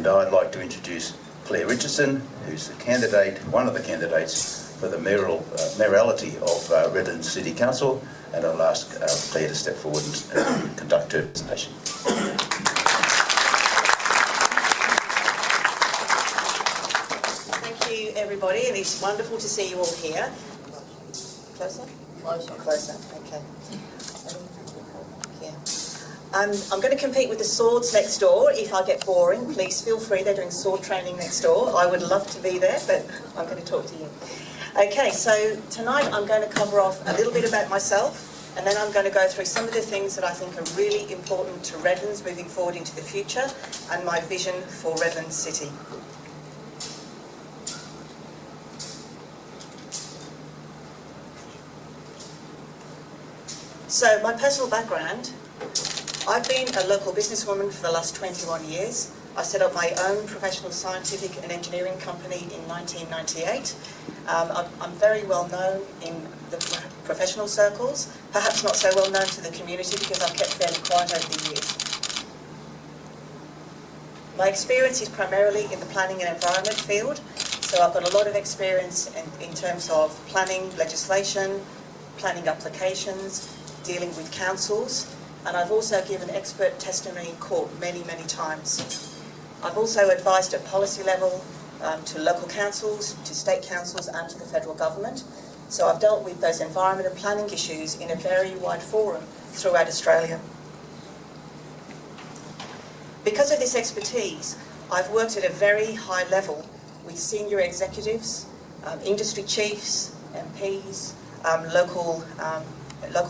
And I'd like to introduce Claire Richardson, who's the candidate, one of the candidates for the mayoralty of Redlands City Council, and I'll ask Claire to step forward and conduct her presentation. Thank you, everybody, and it's wonderful to see you all here. Closer? Closer, okay. Yeah. I'm going to compete with the swords next door. If I get boring, please feel free. They're doing sword training next door. I would love to be there, but I'm going to talk to you. Okay, so tonight I'm going to cover off a little bit about myself, and then I'm going to go through some of the things that I think are really important to Redlands moving forward into the future, and my vision for Redlands City. So my personal background, I've been a local businesswoman for the last 21 years. I set up my own professional scientific and engineering company in 1998. I'm very well known in the professional circles, perhaps not so well known to the community because I've kept fairly quiet over the years. My experience is primarily in the planning and environment field, so I've got a lot of experience in terms of planning legislation, planning applications, dealing with councils, and I've also given expert testimony in court many, many times. I've also advised at policy level to local councils, to state councils and to the federal government. So I've dealt with those environment and planning issues in a very wide forum throughout Australia. Because of this expertise, I've worked at a very high level with senior executives, industry chiefs, MPs, local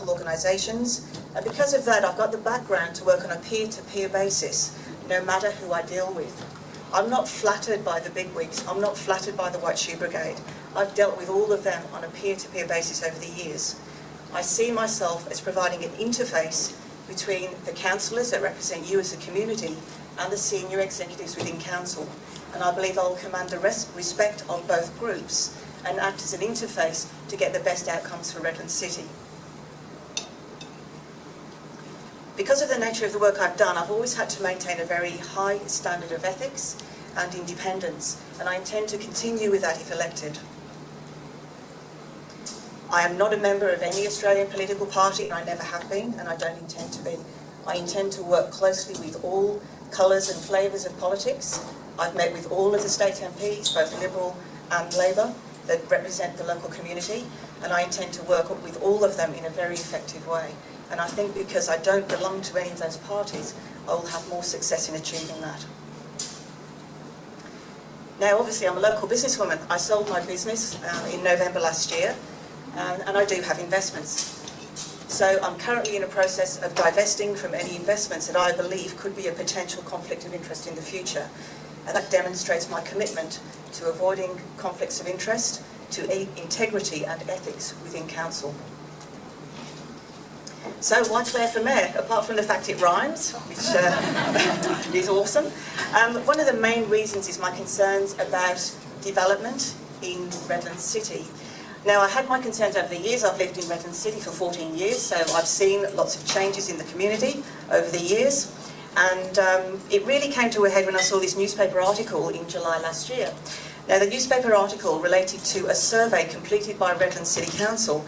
organisations, and because of that I've got the background to work on a peer-to-peer basis, no matter who I deal with. I'm not flattered by the bigwigs, I'm not flattered by the White Shoe Brigade. I've dealt with all of them on a peer-to-peer basis over the years. I see myself as providing an interface between the councillors that represent you as a community and the senior executives within council, and I believe I'll command the respect of both groups and act as an interface to get the best outcomes for Redlands City. Because of the nature of the work I've done, I've always had to maintain a very high standard of ethics and independence, and I intend to continue with that if elected. I am not a member of any Australian political party, and I never have been, and I don't intend to be. I intend to work closely with all colours and flavours of politics. I've met with all of the state MPs, both Liberal and Labor, that represent the local community, and I intend to work with all of them in a very effective way. And I think because I don't belong to any of those parties, I will have more success in achieving that. Now, obviously, I'm a local businesswoman. I sold my business in November last year, and I do have investments. So I'm currently in a process of divesting from any investments that I believe could be a potential conflict of interest in the future. And that demonstrates my commitment to avoiding conflicts of interest, to integrity and ethics within council. So why Claire for Mayor? Apart from the fact it rhymes, which is awesome. One of the main reasons is my concerns about development in Redlands City. Now, I had my concerns over the years. I've lived in Redlands City for 14 years, so I've seen lots of changes in the community over the years. And it really came to a head when I saw this newspaper article in July last year. Now, the newspaper article related to a survey completed by Redlands City Council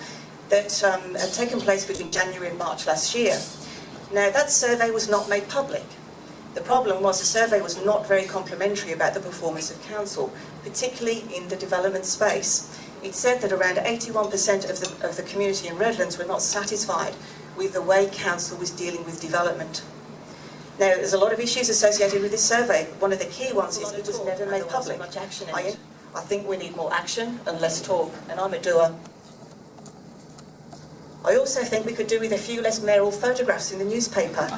that had taken place between January and March last year. Now, that survey was not made public. The problem was the survey was not very complimentary about the performance of council, particularly in the development space. It said that around 81% of the community in Redlands were not satisfied with the way council was dealing with development. Now, there's a lot of issues associated with this survey. One of the key ones is it was never made public. I think we need more action and less talk, and I'm a doer. I also think we could do with a few less mayoral photographs in the newspaper.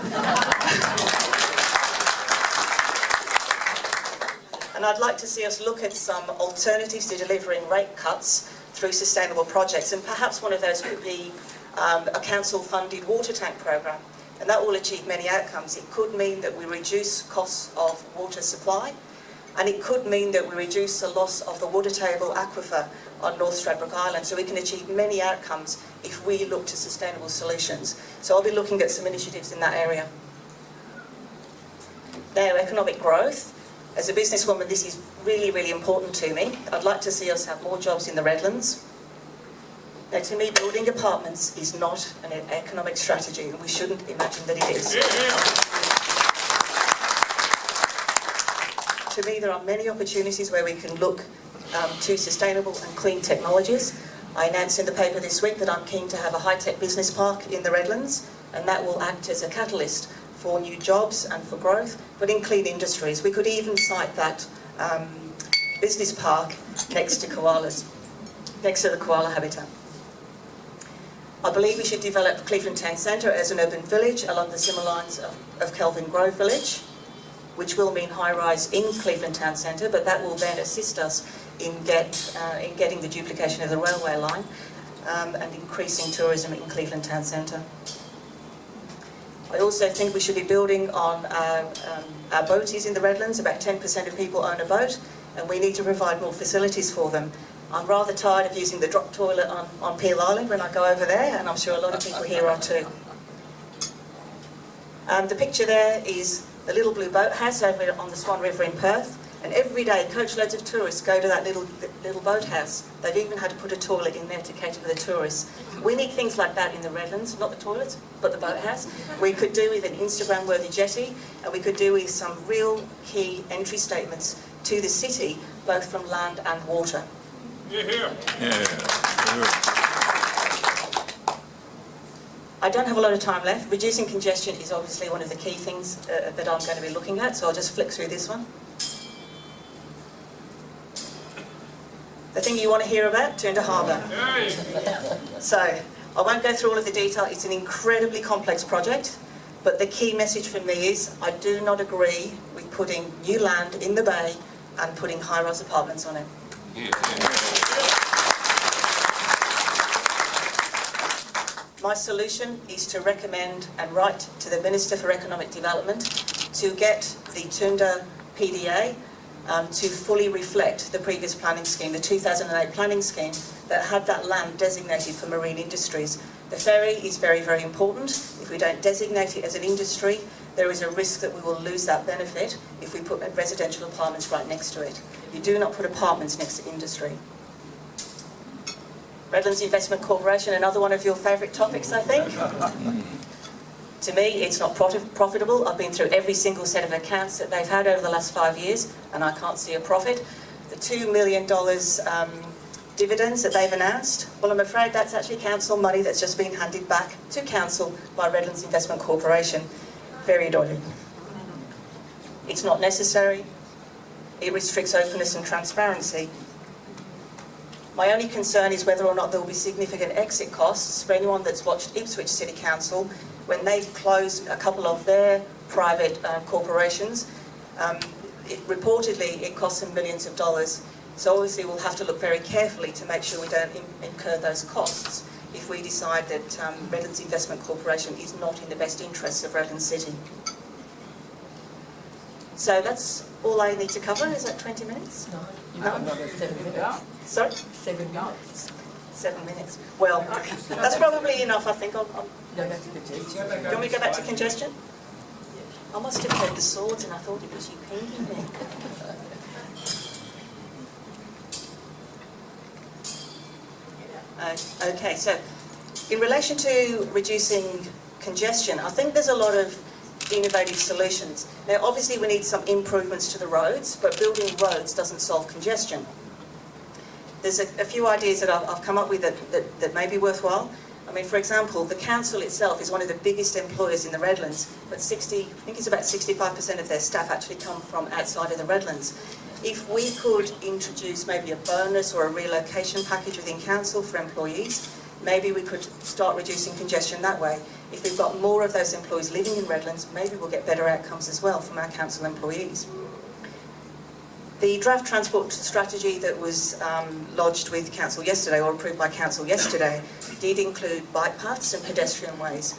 And I'd like to see us look at some alternatives to delivering rate cuts through sustainable projects, and perhaps one of those could be a council-funded water tank programme, and that will achieve many outcomes. It could mean that we reduce costs of water supply, and it could mean that we reduce the loss of the water table aquifer on North Stradbroke Island, so we can achieve many outcomes if we look to sustainable solutions. So I'll be looking at some initiatives in that area. Now, economic growth. As a businesswoman, this is really, really important to me. I'd like to see us have more jobs in the Redlands. Now, to me, building apartments is not an economic strategy, and we shouldn't imagine that it is. To me, there are many opportunities where we can look to sustainable and clean technologies. I announced in the paper this week that I'm keen to have a high-tech business park in the Redlands, and that will act as a catalyst for new jobs and for growth, but in clean industries. We could even site that business park next to koalas, next to the koala habitat. I believe we should develop Cleveland Town Centre as an urban village along the similar lines of Kelvin Grove Village, which will mean high-rise in Cleveland Town Centre, but that will then assist us in getting the duplication of the railway line and increasing tourism in Cleveland Town Centre. I also think we should be building on our boaties in the Redlands. About 10% of people own a boat, and we need to provide more facilities for them. I'm rather tired of using the drop toilet on Peel Island when I go over there, and I'm sure a lot of people here are too. The picture there is the little blue boathouse over on the Swan River in Perth, and every day coachloads of tourists go to that little boathouse. They've even had to put a toilet in there to cater for the tourists. We need things like that in the Redlands, not the toilets, but the boathouse. We could do with an Instagram-worthy jetty, and we could do with some real key entry statements to the city, both from land and water. Yeah. I don't have a lot of time left. Reducing congestion is obviously one of the key things that I'm going to be looking at, so I'll just flick through this one. The thing you want to hear about, Toondah Harbour. So, I won't go through all of the detail. It's an incredibly complex project, but the key message from me is I do not agree with putting new land in the bay and putting high-rise apartments on it. My solution is to recommend and write to the Minister for Economic Development to get the Toondah PDA to fully reflect the previous planning scheme, the 2008 planning scheme that had that land designated for marine industries. The ferry is very, very important. If we don't designate it as an industry, there is a risk that we will lose that benefit if we put residential apartments right next to it. You do not put apartments next to industry. Redlands Investment Corporation, another one of your favourite topics, I think. To me, it's not profitable. I've been through every single set of accounts that they've had over the last 5 years, and I can't see a profit. The $2 million dividends that they've announced, well, I'm afraid that's actually council money that's just been handed back to council by Redlands Investment Corporation. Very dodgy. It's not necessary. It restricts openness and transparency. My only concern is whether or not there will be significant exit costs. For anyone that's watched Ipswich City Council, when they've closed a couple of their private corporations, reportedly it costs them millions of dollars. So obviously we'll have to look very carefully to make sure we don't incur those costs if we decide that Redlands Investment Corporation is not in the best interests of Redland City. So that's all I need to cover. Is that 20 minutes? No, you have another 7 minutes. Sorry? 7 minutes. 7 minutes. Well, that's probably enough, I think. Go back to congestion. Do you want me to go back to congestion? I must have heard the swords and I thought it was you pinging me. Okay, so in relation to reducing congestion, I think there's a lot of innovative solutions. Now, obviously we need some improvements to the roads, but building roads doesn't solve congestion. There's a few ideas that I've come up with that may be worthwhile. I mean, for example, the council itself is one of the biggest employers in the Redlands, but I think it's about 65% of their staff actually come from outside of the Redlands. If we could introduce maybe a bonus or a relocation package within council for employees, maybe we could start reducing congestion that way. If we've got more of those employees living in Redlands, maybe we'll get better outcomes as well from our council employees. The draft transport strategy that was lodged with council yesterday, or approved by council yesterday, did include bike paths and pedestrian ways.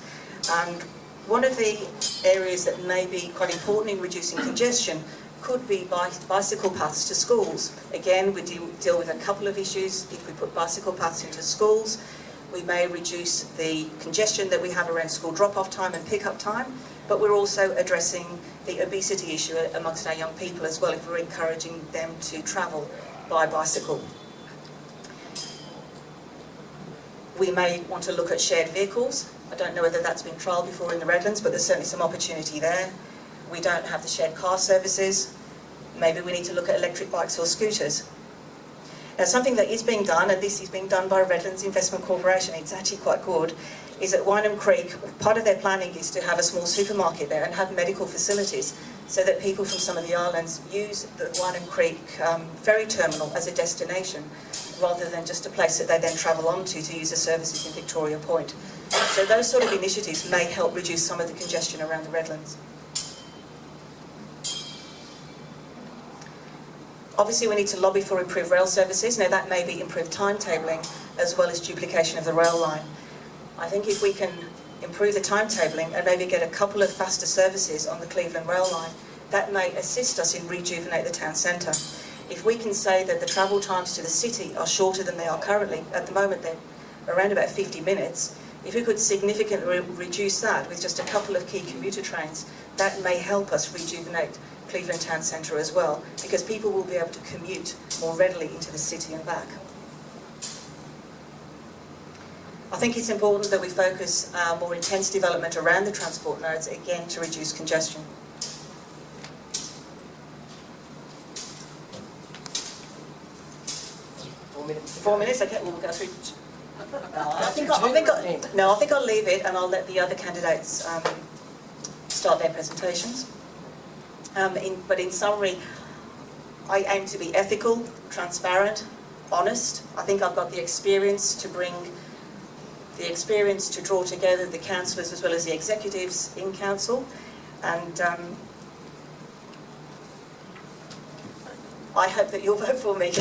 And one of the areas that may be quite important in reducing congestion could be bicycle paths to schools. Again, we deal with a couple of issues if we put bicycle paths into schools. We may reduce the congestion that we have around school drop-off time and pick-up time, but we're also addressing the obesity issue amongst our young people as well, if we're encouraging them to travel by bicycle. We may want to look at shared vehicles. I don't know whether that's been trialled before in the Redlands, but there's certainly some opportunity there. We don't have the shared car services. Maybe we need to look at electric bikes or scooters. Now, something that is being done, and this is being done by Redlands Investment Corporation, it's actually quite good, is at Wynham Creek, part of their planning is to have a small supermarket there and have medical facilities so that people from some of the islands use the Wynham Creek ferry terminal as a destination rather than just a place that they then travel on to use the services in Victoria Point. So those sort of initiatives may help reduce some of the congestion around the Redlands. Obviously, we need to lobby for improved rail services. Now, that may be improved timetabling as well as duplication of the rail line. I think if we can improve the timetabling and maybe get a couple of faster services on the Cleveland rail line, that may assist us in rejuvenate the town centre. If we can say that the travel times to the city are shorter than they are currently, at the moment they're around about 50 minutes, if we could significantly reduce that with just a couple of key commuter trains, that may help us rejuvenate Cleveland town centre as well, because people will be able to commute more readily into the city and back. I think it's important that we focus more intense development around the transport nodes, again, to reduce congestion. Four minutes, okay, we'll go through. I think I'll leave it and I'll let the other candidates start their presentations. But in summary, I aim to be ethical, transparent, honest. I think I've got the experience to draw together the councillors as well as the executives in council, and I hope that you'll vote for me.